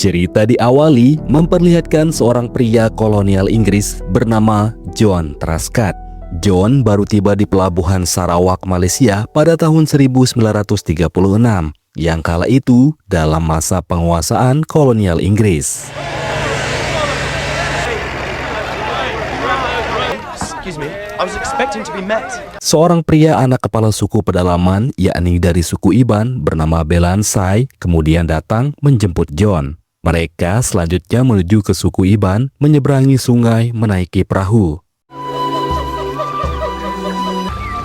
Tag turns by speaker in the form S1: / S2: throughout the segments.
S1: Cerita diawali memperlihatkan seorang pria kolonial Inggris bernama John Truscott. John baru tiba di pelabuhan Sarawak, Malaysia pada tahun 1936, yang kala itu dalam masa penguasaan kolonial Inggris. Seorang pria anak kepala suku pedalaman, yakni dari suku Iban bernama Belansai, kemudian datang menjemput John. Mereka selanjutnya menuju ke suku Iban, menyeberangi sungai, menaiki perahu.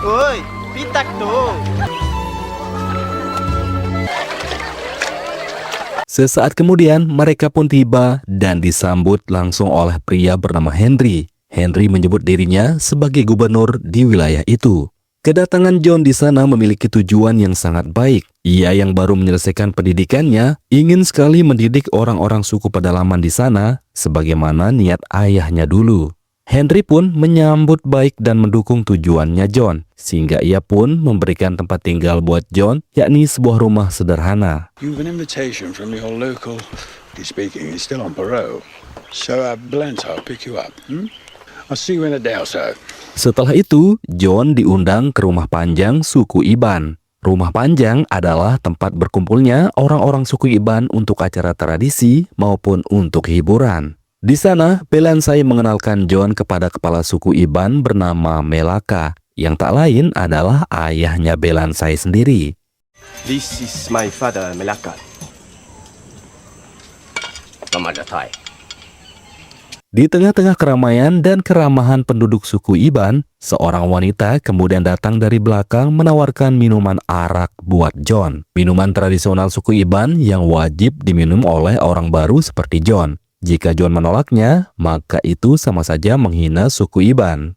S2: Oi, pitak tuh.
S1: Sesaat kemudian, mereka pun tiba dan disambut langsung oleh pria bernama Henry. Henry menyebut dirinya sebagai gubernur di wilayah itu. Kedatangan John di sana memiliki tujuan yang sangat baik. Ia yang baru menyelesaikan pendidikannya ingin sekali mendidik orang-orang suku pedalaman di sana sebagaimana niat ayahnya dulu. Henry pun menyambut baik dan mendukung tujuannya John, sehingga ia pun memberikan tempat tinggal buat John, yakni sebuah rumah sederhana.
S3: You have an invitation from your local. He's speaking. He's still on parole. So, Blanche, I'll pick you up. I'll see you in a day or so.
S1: Setelah itu, John diundang ke rumah panjang suku Iban. Rumah panjang adalah tempat berkumpulnya orang-orang suku Iban untuk acara tradisi maupun untuk hiburan. Di sana, Belansai mengenalkan John kepada kepala suku Iban bernama Melaka, yang tak lain adalah ayahnya Belansai sendiri.
S4: This is my father, Melaka. Selamat datang.
S1: Di tengah-tengah keramaian dan keramahan penduduk suku Iban, seorang wanita kemudian datang dari belakang menawarkan minuman arak buat John. Minuman tradisional suku Iban yang wajib diminum oleh orang baru seperti John. Jika John menolaknya, maka itu sama saja menghina suku Iban.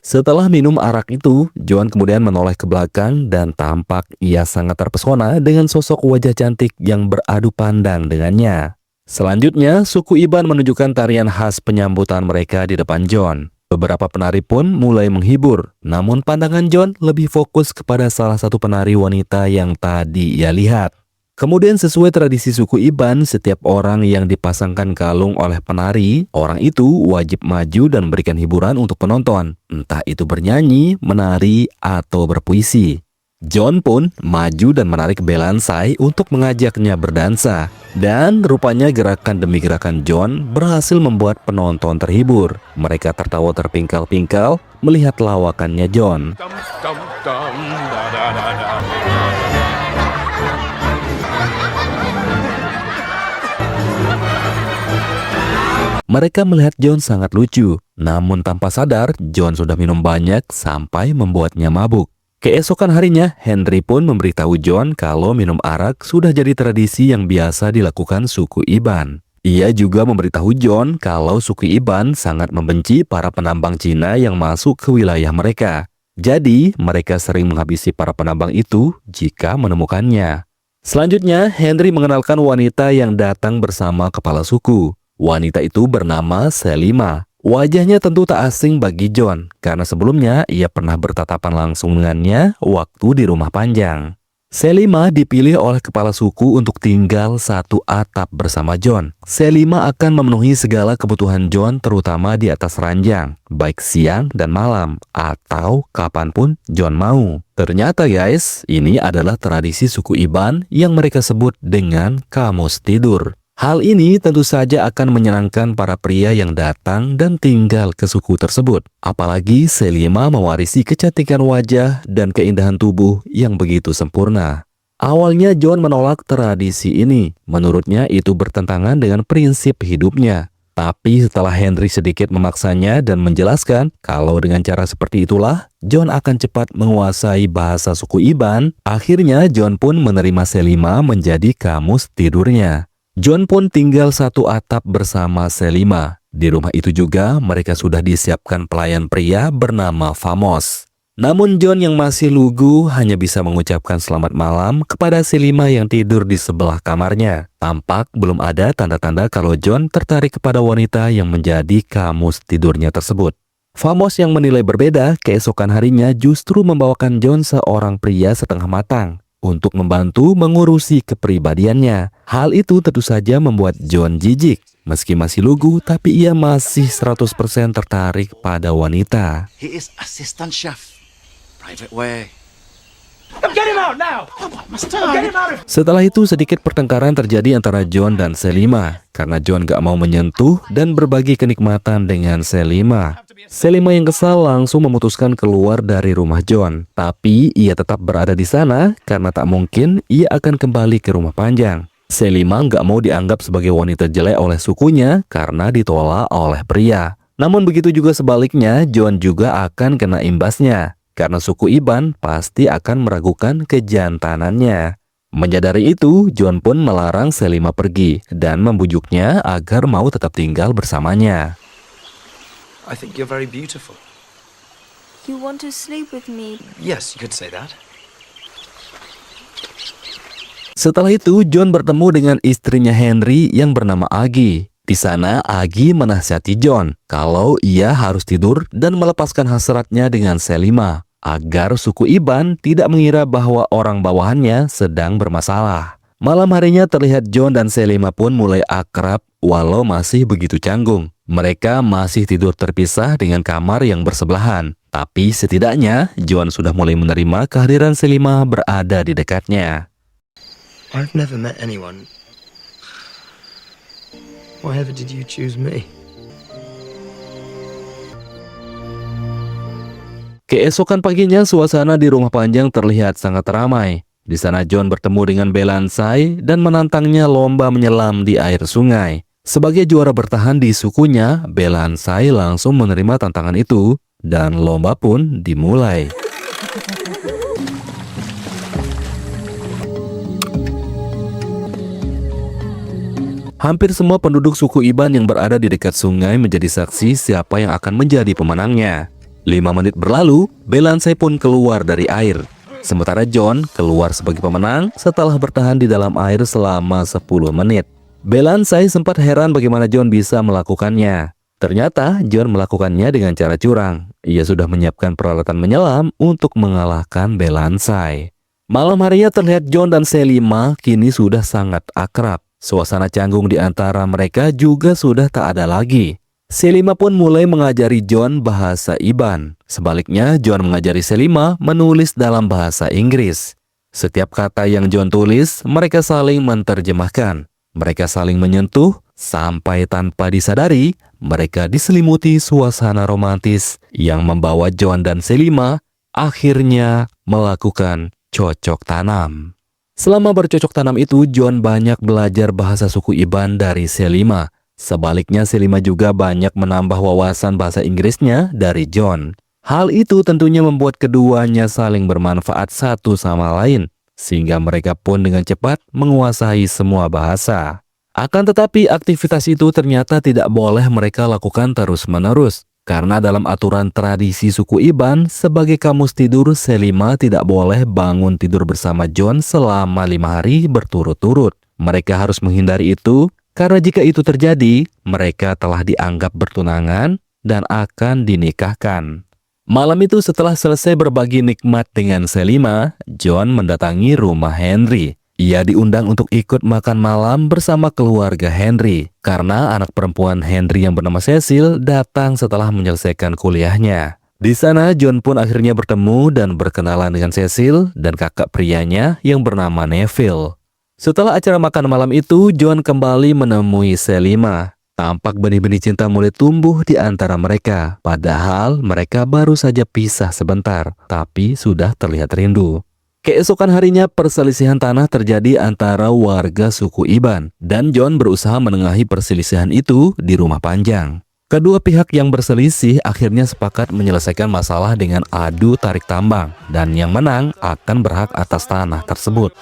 S1: Setelah minum arak itu, John kemudian menoleh ke belakang dan tampak ia sangat terpesona dengan sosok wajah cantik yang beradu pandang dengannya. Selanjutnya, suku Iban menunjukkan tarian khas penyambutan mereka di depan John. Beberapa penari pun mulai menghibur, namun pandangan John lebih fokus kepada salah satu penari wanita yang tadi ia lihat. Kemudian sesuai tradisi suku Iban, setiap orang yang dipasangkan kalung oleh penari, orang itu wajib maju dan memberikan hiburan untuk penonton, entah itu bernyanyi, menari, atau berpuisi. John pun maju dan menarik Belansai untuk mengajaknya berdansa. Dan rupanya gerakan demi gerakan John berhasil membuat penonton terhibur. Mereka tertawa terpingkal-pingkal melihat lawakannya John. Mereka melihat John sangat lucu. Namun tanpa sadar, John sudah minum banyak sampai membuatnya mabuk. Keesokan harinya, Henry pun memberitahu John kalau minum arak sudah jadi tradisi yang biasa dilakukan suku Iban. Ia juga memberitahu John kalau suku Iban sangat membenci para penambang Cina yang masuk ke wilayah mereka. Jadi, mereka sering menghabisi para penambang itu jika menemukannya. Selanjutnya, Henry mengenalkan wanita yang datang bersama kepala suku. Wanita itu bernama Selima. Wajahnya tentu tak asing bagi John, karena sebelumnya ia pernah bertatapan langsung dengannya waktu di rumah panjang. Selima dipilih oleh kepala suku untuk tinggal satu atap bersama John. Selima akan memenuhi segala kebutuhan John terutama di atas ranjang, baik siang dan malam, atau kapanpun John mau. Ternyata guys, ini adalah tradisi suku Iban yang mereka sebut dengan kamus tidur. Hal ini tentu saja akan menyenangkan para pria yang datang dan tinggal ke suku tersebut. Apalagi Selima mewarisi kecantikan wajah dan keindahan tubuh yang begitu sempurna. Awalnya John menolak tradisi ini. Menurutnya itu bertentangan dengan prinsip hidupnya. Tapi setelah Henry sedikit memaksanya dan menjelaskan kalau dengan cara seperti itulah John akan cepat menguasai bahasa suku Iban, akhirnya John pun menerima Selima menjadi kamus tidurnya. John pun tinggal satu atap bersama Selima. Di rumah itu juga mereka sudah disiapkan pelayan pria bernama Famos. Namun John yang masih lugu hanya bisa mengucapkan selamat malam kepada Selima yang tidur di sebelah kamarnya. Tampak belum ada tanda-tanda kalau John tertarik kepada wanita yang menjadi kamus tidurnya tersebut. Famos yang menilai berbeda, keesokan harinya justru membawakan John seorang pria setengah matang. untuk membantu mengurusi kepribadiannya. Hal itu tentu saja membuat John jijik. Meski masih lugu, tapi ia masih 100% tertarik pada wanita.
S2: He is assistant chef. Private way.
S1: Setelah itu sedikit pertengkaran terjadi antara John dan Selima karena John gak mau menyentuh dan berbagi kenikmatan dengan Selima. Selima yang kesal langsung memutuskan keluar dari rumah John, tapi ia tetap berada di sana karena tak mungkin ia akan kembali ke rumah panjang. Selima gak mau dianggap sebagai wanita jelek oleh sukunya karena ditolak oleh pria. Namun begitu juga sebaliknya, John juga akan kena imbasnya. Karena suku Iban pasti akan meragukan kejantanannya. Menyadari itu, John pun melarang Selima pergi dan membujuknya agar mau tetap tinggal bersamanya.
S2: I think you're very beautiful.
S5: You want to sleep with me?
S2: Yes, you could say that.
S1: Setelah itu, John bertemu dengan istrinya Henry yang bernama Aggie. Di sana, Aggie menasihati John kalau ia harus tidur dan melepaskan hasratnya dengan Selima agar suku Iban tidak mengira bahwa orang bawahannya sedang bermasalah. Malam harinya terlihat John dan Selima pun mulai akrab walau masih begitu canggung. Mereka masih tidur terpisah dengan kamar yang bersebelahan. Tapi setidaknya John sudah mulai menerima kehadiran Selima berada di dekatnya.
S2: I've never met anyone. Why ever did you choose me?
S1: Keesokan paginya suasana di rumah panjang terlihat sangat ramai. Di sana John bertemu dengan Belansai dan menantangnya lomba menyelam di air sungai. Sebagai juara bertahan di sukunya, Belansai langsung menerima tantangan itu dan lomba pun dimulai. Hampir semua penduduk suku Iban yang berada di dekat sungai menjadi saksi siapa yang akan menjadi pemenangnya. 5 menit berlalu, Belansai pun keluar dari air. Sementara John keluar sebagai pemenang setelah bertahan di dalam air selama 10 menit. Belansai sempat heran bagaimana John bisa melakukannya. Ternyata John melakukannya dengan cara curang. Ia sudah menyiapkan peralatan menyelam untuk mengalahkan Belansai. Malam harinya terlihat John dan Selima kini sudah sangat akrab. Suasana canggung di antara mereka juga sudah tak ada lagi. Selima pun mulai mengajari John bahasa Iban. Sebaliknya, John mengajari Selima menulis dalam bahasa Inggris. Setiap kata yang John tulis, mereka saling menerjemahkan. Mereka saling menyentuh, sampai tanpa disadari, mereka diselimuti suasana romantis yang membawa John dan Selima akhirnya melakukan cocok tanam. Selama bercocok tanam itu, John banyak belajar bahasa suku Iban dari Selima. Sebaliknya, Selima juga banyak menambah wawasan bahasa Inggrisnya dari John. Hal itu tentunya membuat keduanya saling bermanfaat satu sama lain, sehingga mereka pun dengan cepat menguasai semua bahasa. Akan tetapi, aktivitas itu ternyata tidak boleh mereka lakukan terus-menerus. Karena dalam aturan tradisi suku Iban, sebagai kamus tidur, Selima tidak boleh bangun tidur bersama John selama 5 hari berturut-turut. Mereka harus menghindari itu, karena jika itu terjadi, mereka telah dianggap bertunangan dan akan dinikahkan. Malam itu setelah selesai berbagi nikmat dengan Selima, John mendatangi rumah Henry. Ia diundang untuk ikut makan malam bersama keluarga Henry, karena anak perempuan Henry yang bernama Cecil datang setelah menyelesaikan kuliahnya. Di sana, John pun akhirnya bertemu dan berkenalan dengan Cecil dan kakak prianya yang bernama Neville. Setelah acara makan malam itu, John kembali menemui Selima. Tampak benih-benih cinta mulai tumbuh di antara mereka, padahal mereka baru saja pisah sebentar, tapi sudah terlihat rindu. Keesokan harinya perselisihan tanah terjadi antara warga suku Iban dan John berusaha menengahi perselisihan itu di rumah panjang. Kedua pihak yang berselisih akhirnya sepakat menyelesaikan masalah dengan adu tarik tambang dan yang menang akan berhak atas tanah tersebut.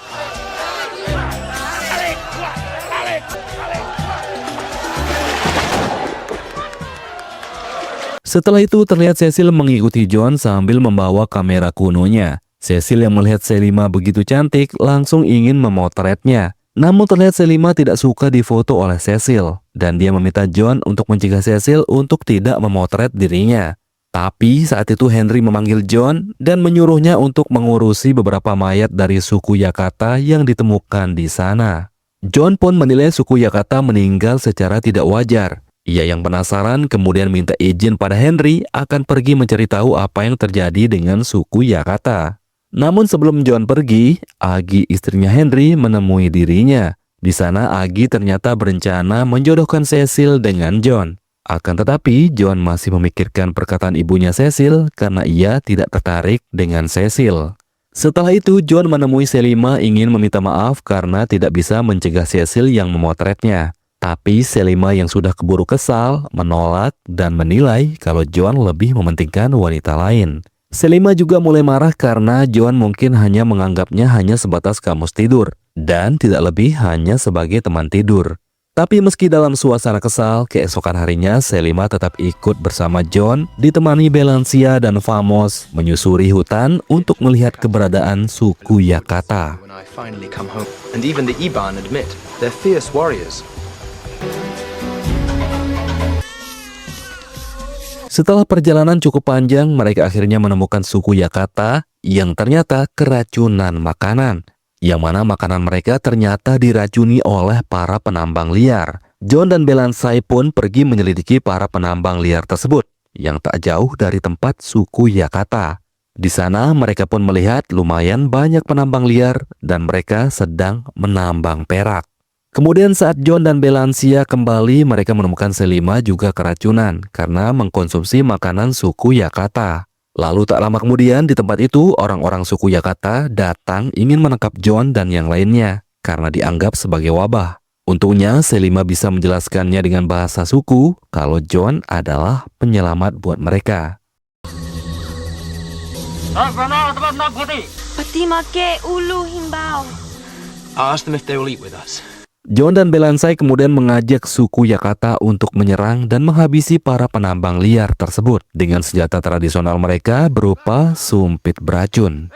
S1: Setelah itu terlihat Cecil mengikuti John sambil membawa kamera kunonya. Cecil yang melihat Selima begitu cantik langsung ingin memotretnya. Namun terlihat Selima tidak suka difoto oleh Cecil dan dia meminta John untuk mencegah Cecil untuk tidak memotret dirinya. Tapi saat itu Henry memanggil John dan menyuruhnya untuk mengurusi beberapa mayat dari suku Yakata yang ditemukan di sana. John pun menilai suku Yakata meninggal secara tidak wajar. Ia yang penasaran kemudian minta izin pada Henry akan pergi mencari tahu apa yang terjadi dengan suku Yakata. Namun sebelum John pergi, Agi istrinya Henry menemui dirinya. Di sana Agi ternyata berencana menjodohkan Cecil dengan John. Akan tetapi, John masih memikirkan perkataan ibunya Cecil karena ia tidak tertarik dengan Cecil. Setelah itu, John menemui Selima ingin meminta maaf karena tidak bisa mencegah Cecil yang memotretnya. Tapi Selima yang sudah keburu kesal, menolak dan menilai kalau John lebih mementingkan wanita lain. Selima juga mulai marah karena John mungkin hanya menganggapnya hanya sebatas kamus tidur dan tidak lebih hanya sebagai teman tidur. Tapi meski dalam suasana kesal, keesokan harinya Selima tetap ikut bersama John, ditemani Belancia dan Famos menyusuri hutan untuk melihat keberadaan suku Yakata.
S2: When I finally come home, and even the Iban admit they're fierce warriors.
S1: Setelah perjalanan cukup panjang, mereka akhirnya menemukan suku Yakata yang ternyata keracunan makanan. Yang mana makanan mereka ternyata diracuni oleh para penambang liar. John dan Belancia pun pergi menyelidiki para penambang liar tersebut yang tak jauh dari tempat suku Yakata. Di sana mereka pun melihat lumayan banyak penambang liar dan mereka sedang menambang perak. Kemudian saat John dan Belancia kembali, mereka menemukan Selima juga keracunan karena mengkonsumsi makanan suku Yakata. Lalu tak lama kemudian di tempat itu orang-orang suku Yakata datang ingin menangkap John dan yang lainnya karena dianggap sebagai wabah. Untungnya Selima bisa menjelaskannya dengan bahasa suku kalau John adalah penyelamat buat mereka.
S5: Pati make ulu himbau.
S2: I'll ask them if they will eat with us.
S1: John dan Belancia kemudian mengajak suku Yakata untuk menyerang dan menghabisi para penambang liar tersebut dengan senjata tradisional mereka berupa sumpit beracun.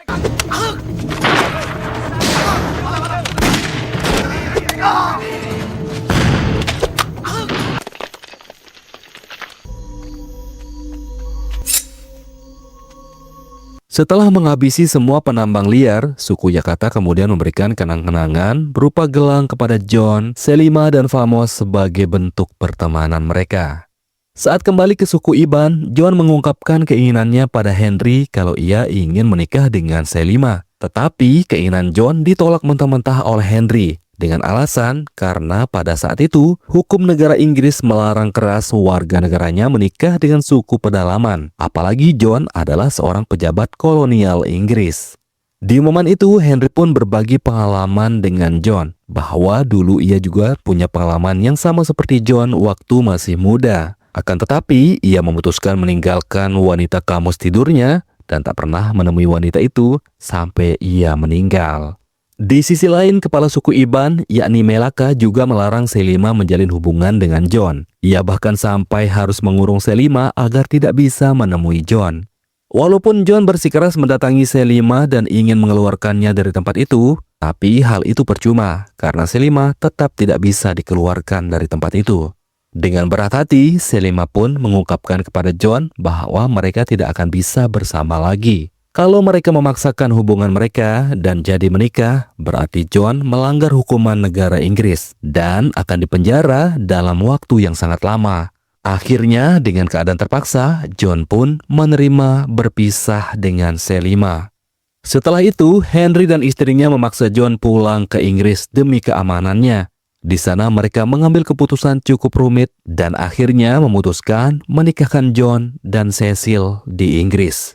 S1: Setelah menghabisi semua penambang liar, suku Yakata kemudian memberikan kenang-kenangan berupa gelang kepada John, Selima, dan Famos sebagai bentuk pertemanan mereka. Saat kembali ke suku Iban, John mengungkapkan keinginannya pada Henry kalau ia ingin menikah dengan Selima. Tetapi keinginan John ditolak mentah-mentah oleh Henry dengan alasan karena pada saat itu hukum negara Inggris melarang keras warga negaranya menikah dengan suku pedalaman. Apalagi John adalah seorang pejabat kolonial Inggris. Di momen itu Henry pun berbagi pengalaman dengan John bahwa dulu ia juga punya pengalaman yang sama seperti John waktu masih muda. Akan tetapi ia memutuskan meninggalkan wanita kamus tidurnya dan tak pernah menemui wanita itu sampai ia meninggal. Di sisi lain, kepala suku Iban, yakni Melaka, juga melarang Selima menjalin hubungan dengan John. Ia bahkan sampai harus mengurung Selima agar tidak bisa menemui John. Walaupun John bersikeras mendatangi Selima dan ingin mengeluarkannya dari tempat itu, tapi hal itu percuma karena Selima tetap tidak bisa dikeluarkan dari tempat itu. Dengan berat hati, Selima pun mengungkapkan kepada John bahwa mereka tidak akan bisa bersama lagi. Kalau mereka memaksakan hubungan mereka dan jadi menikah, berarti John melanggar hukuman negara Inggris dan akan dipenjara dalam waktu yang sangat lama. Akhirnya, dengan keadaan terpaksa, John pun menerima berpisah dengan Selima. Setelah itu, Henry dan istrinya memaksa John pulang ke Inggris demi keamanannya. Di sana mereka mengambil keputusan cukup rumit dan akhirnya memutuskan menikahkan John dan Cecil di Inggris.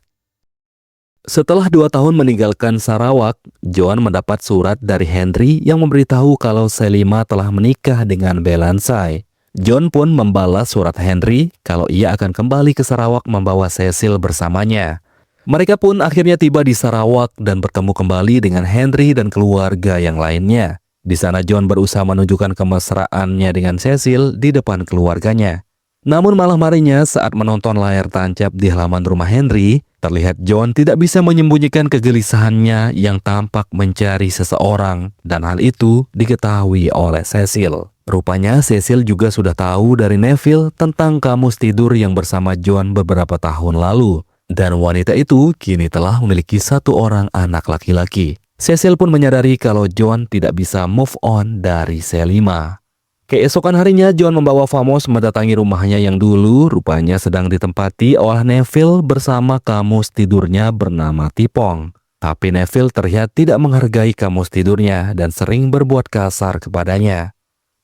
S1: Setelah 2 tahun meninggalkan Sarawak, John mendapat surat dari Henry yang memberitahu kalau Selima telah menikah dengan Belancia. John pun membalas surat Henry kalau ia akan kembali ke Sarawak membawa Cecil bersamanya. Mereka pun akhirnya tiba di Sarawak dan bertemu kembali dengan Henry dan keluarga yang lainnya. Di sana John berusaha menunjukkan kemesraannya dengan Cecil di depan keluarganya. Namun malam harinya saat menonton layar tancap di halaman rumah Henry, terlihat John tidak bisa menyembunyikan kegelisahannya yang tampak mencari seseorang dan hal itu diketahui oleh Cecil. Rupanya Cecil juga sudah tahu dari Neville tentang kamus tidur yang bersama John beberapa tahun lalu. Dan wanita itu kini telah memiliki satu orang anak laki-laki. Cecil pun menyadari kalau John tidak bisa move on dari Selima. Keesokan harinya John membawa Famos mendatangi rumahnya yang dulu rupanya sedang ditempati oleh Neville bersama kamus tidurnya bernama Tipong. Tapi Neville terlihat tidak menghargai kamus tidurnya dan sering berbuat kasar kepadanya.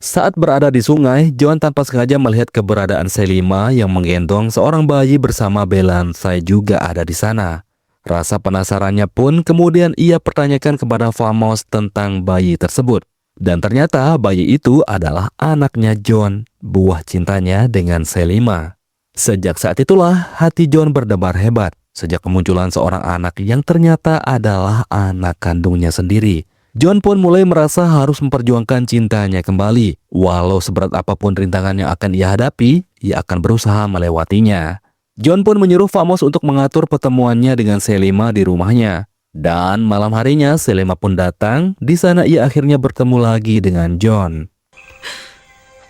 S1: Saat berada di sungai, John tanpa sengaja melihat keberadaan Selima yang menggendong seorang bayi bersama Belansai juga ada di sana. Rasa penasarannya pun kemudian ia pertanyakan kepada Famos tentang bayi tersebut. Dan ternyata bayi itu adalah anaknya John, buah cintanya dengan Selima. Sejak saat itulah hati John berdebar hebat, sejak kemunculan seorang anak yang ternyata adalah anak kandungnya sendiri. John pun mulai merasa harus memperjuangkan cintanya kembali. Walau seberat apapun rintangan yang akan ia hadapi, ia akan berusaha melewatinya. John pun menyuruh Famos untuk mengatur pertemuannya dengan Selima di rumahnya. Dan malam harinya Selima pun datang. Di sana ia akhirnya bertemu lagi dengan John.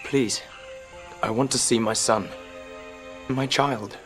S2: Please, I want to see my son. My child.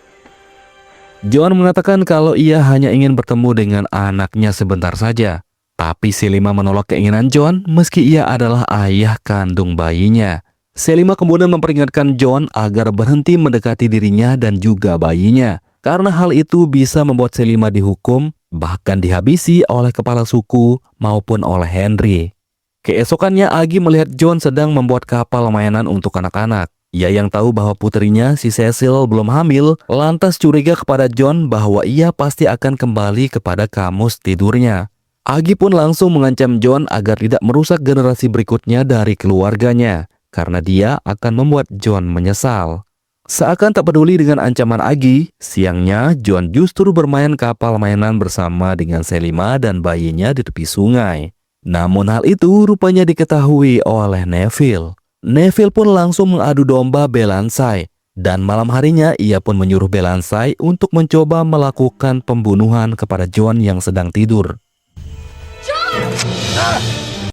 S1: John mengatakan kalau ia hanya ingin bertemu dengan anaknya sebentar saja. Tapi Selima menolak keinginan John meski ia adalah ayah kandung bayinya. Selima kemudian memperingatkan John agar berhenti mendekati dirinya dan juga bayinya. Karena hal itu bisa membuat Selima dihukum, bahkan dihabisi oleh kepala suku maupun oleh Henry. Keesokannya Agi melihat John sedang membuat kapal mainan untuk anak-anak. Ia yang tahu bahwa putrinya si Cecil belum hamil, lantas curiga kepada John bahwa ia pasti akan kembali kepada kamus tidurnya. Agi pun langsung mengancam John agar tidak merusak generasi berikutnya dari keluarganya, karena dia akan membuat John menyesal. Seakan tak peduli dengan ancaman Agi, siangnya John justru bermain kapal mainan bersama dengan Selima dan bayinya di tepi sungai. Namun hal itu rupanya diketahui oleh Neville. Neville pun langsung mengadu domba Belansai, dan malam harinya ia pun menyuruh Belansai untuk mencoba melakukan pembunuhan kepada John yang sedang tidur.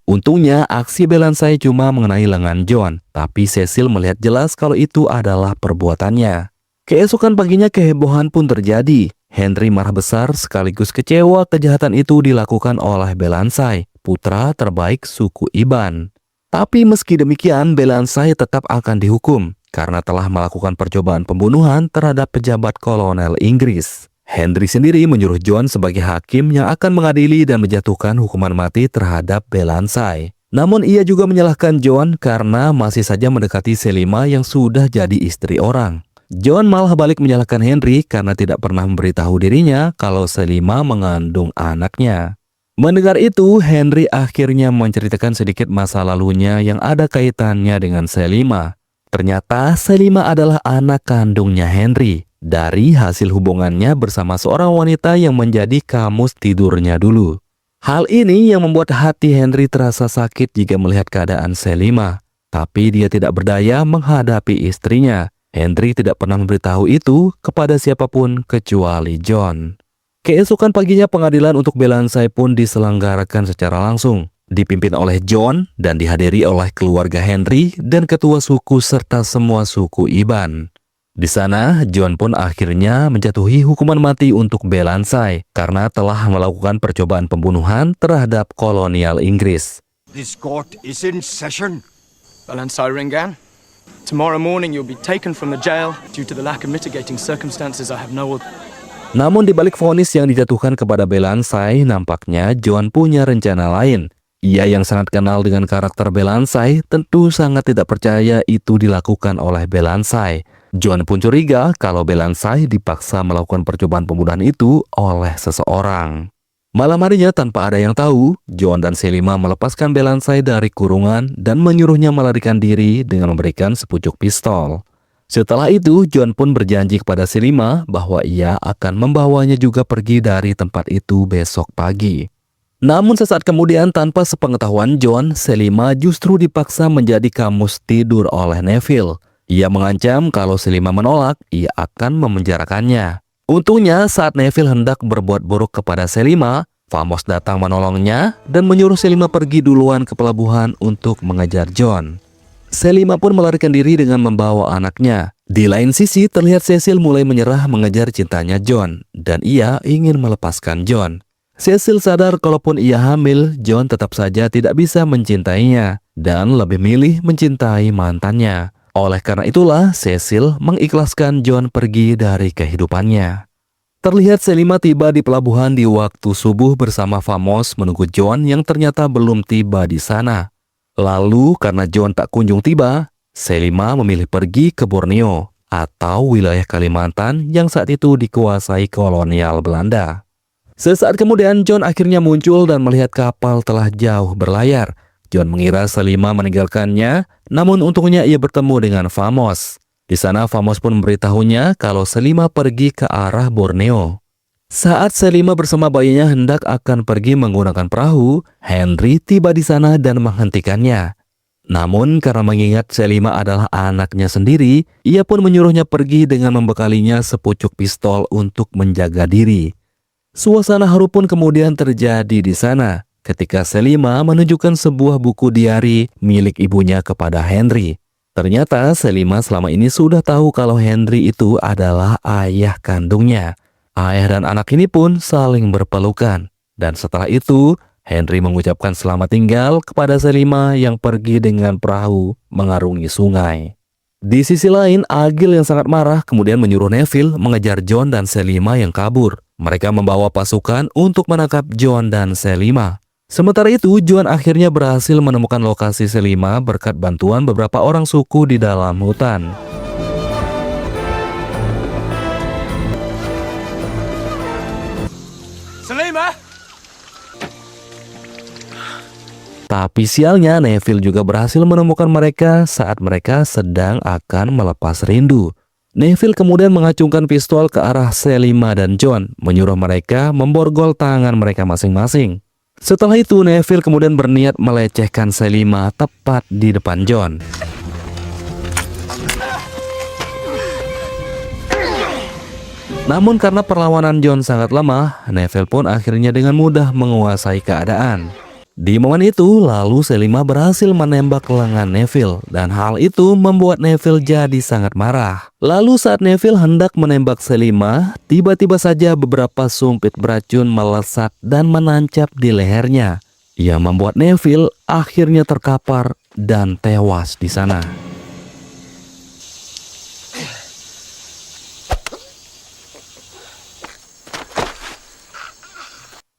S1: Untungnya aksi Belansai cuma mengenai lengan John, tapi Cecil melihat jelas kalau itu adalah perbuatannya. Keesokan paginya kehebohan pun terjadi. Henry marah besar sekaligus kecewa kejahatan itu dilakukan oleh Belansai, putra terbaik suku Iban. Tapi meski demikian Belansai tetap akan dihukum karena telah melakukan percobaan pembunuhan terhadap pejabat kolonel Inggris. Henry sendiri menyuruh John sebagai hakim yang akan mengadili dan menjatuhkan hukuman mati terhadap Belansai. Namun ia juga menyalahkan John karena masih saja mendekati Selima yang sudah jadi istri orang. John malah balik menyalahkan Henry karena tidak pernah memberitahu dirinya kalau Selima mengandung anaknya. Mendengar itu, Henry akhirnya menceritakan sedikit masa lalunya yang ada kaitannya dengan Selima. Ternyata Selima adalah anak kandungnya Henry dari hasil hubungannya bersama seorang wanita yang menjadi kamus tidurnya dulu. Hal ini yang membuat hati Henry terasa sakit jika melihat keadaan Selima. Tapi dia tidak berdaya menghadapi istrinya. Henry tidak pernah memberitahu itu kepada siapapun kecuali John. Keesokan paginya pengadilan untuk Belansai pun diselenggarakan secara langsung. Dipimpin oleh John dan dihadiri oleh keluarga Henry dan ketua suku serta semua suku Iban. Di sana, John pun akhirnya menjatuhi hukuman mati untuk Belansai karena telah melakukan percobaan pembunuhan terhadap kolonial Inggris.
S6: This court is in session.
S2: Balansai Ringan, tomorrow morning you'll be taken from the jail due to the lack of mitigating circumstances. I have no other.
S1: Namun di balik vonis yang dijatuhkan kepada Belansai, nampaknya John punya rencana lain. Ia yang sangat kenal dengan karakter Belansai tentu sangat tidak percaya itu dilakukan oleh Belansai. John pun curiga kalau Belansai dipaksa melakukan percobaan pembunuhan itu oleh seseorang. Malam harinya tanpa ada yang tahu, John dan Selima melepaskan Belansai dari kurungan dan menyuruhnya melarikan diri dengan memberikan sepucuk pistol. Setelah itu, John pun berjanji kepada Selima bahwa ia akan membawanya juga pergi dari tempat itu besok pagi. Namun sesaat kemudian tanpa sepengetahuan John, Selima justru dipaksa menjadi kamus tidur oleh Neville. Ia mengancam kalau Selima menolak, ia akan memenjarakannya. Untungnya saat Neville hendak berbuat buruk kepada Selima, Famos datang menolongnya dan menyuruh Selima pergi duluan ke pelabuhan untuk mengejar John. Selima pun melarikan diri dengan membawa anaknya. Di lain sisi, terlihat Cecil mulai menyerah mengejar cintanya John, dan ia ingin melepaskan John. Cecil sadar kalaupun ia hamil, John tetap saja tidak bisa mencintainya, dan lebih milih mencintai mantannya. Oleh karena itulah, Cecil mengikhlaskan John pergi dari kehidupannya. Terlihat Selima tiba di pelabuhan di waktu subuh bersama Famos menunggu John yang ternyata belum tiba di sana. Lalu karena John tak kunjung tiba, Selima memilih pergi ke Borneo atau wilayah Kalimantan yang saat itu dikuasai kolonial Belanda. Sesaat kemudian John akhirnya muncul dan melihat kapal telah jauh berlayar. John mengira Selima meninggalkannya, namun untungnya ia bertemu dengan Famos. Di sana Famos pun memberitahunya kalau Selima pergi ke arah Borneo. Saat Selima bersama bayinya hendak akan pergi menggunakan perahu, Henry tiba di sana dan menghentikannya. Namun karena mengingat Selima adalah anaknya sendiri, ia pun menyuruhnya pergi dengan membekalinya sepucuk pistol untuk menjaga diri. Suasana haru pun kemudian terjadi di sana ketika Selima menunjukkan sebuah buku diari milik ibunya kepada Henry. Ternyata Selima selama ini sudah tahu kalau Henry itu adalah ayah kandungnya. Ayah dan anak ini pun saling berpelukan. Dan setelah itu, Henry mengucapkan selamat tinggal kepada Selima yang pergi dengan perahu mengarungi sungai. Di sisi lain, Agil yang sangat marah kemudian menyuruh Neville mengejar John dan Selima yang kabur. Mereka membawa pasukan untuk menangkap John dan Selima. Sementara itu, John akhirnya berhasil menemukan lokasi Selima berkat bantuan beberapa orang suku di dalam hutan.
S2: Selima!
S1: Tapi sialnya, Neville juga berhasil menemukan mereka saat mereka sedang akan melepas rindu. Neville kemudian mengacungkan pistol ke arah Selima dan John, menyuruh mereka memborgol tangan mereka masing-masing. Setelah itu, Neville kemudian berniat melecehkan Selima tepat di depan John. Namun karena perlawanan John sangat lemah, Neville pun akhirnya dengan mudah menguasai keadaan. Di momen itu, lalu Selima berhasil menembak lengan Neville, dan hal itu membuat Neville jadi sangat marah. Lalu saat Neville hendak menembak Selima, tiba-tiba saja beberapa sumpit beracun melesat dan menancap di lehernya, yang membuat Neville akhirnya terkapar dan tewas di sana.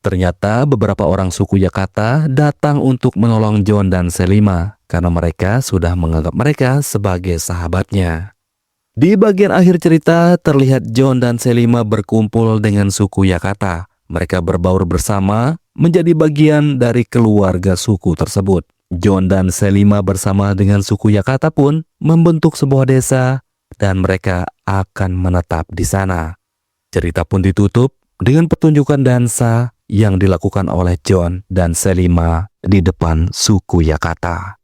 S1: Ternyata beberapa orang suku Yakata datang untuk menolong John dan Selima karena mereka sudah menganggap mereka sebagai sahabatnya. Di bagian akhir cerita terlihat John dan Selima berkumpul dengan suku Yakata. Mereka berbaur bersama menjadi bagian dari keluarga suku tersebut. John dan Selima bersama dengan suku Yakata pun membentuk sebuah desa dan mereka akan menetap di sana. Cerita pun ditutup dengan pertunjukan dansa yang dilakukan oleh John dan Selima di depan suku Yakata.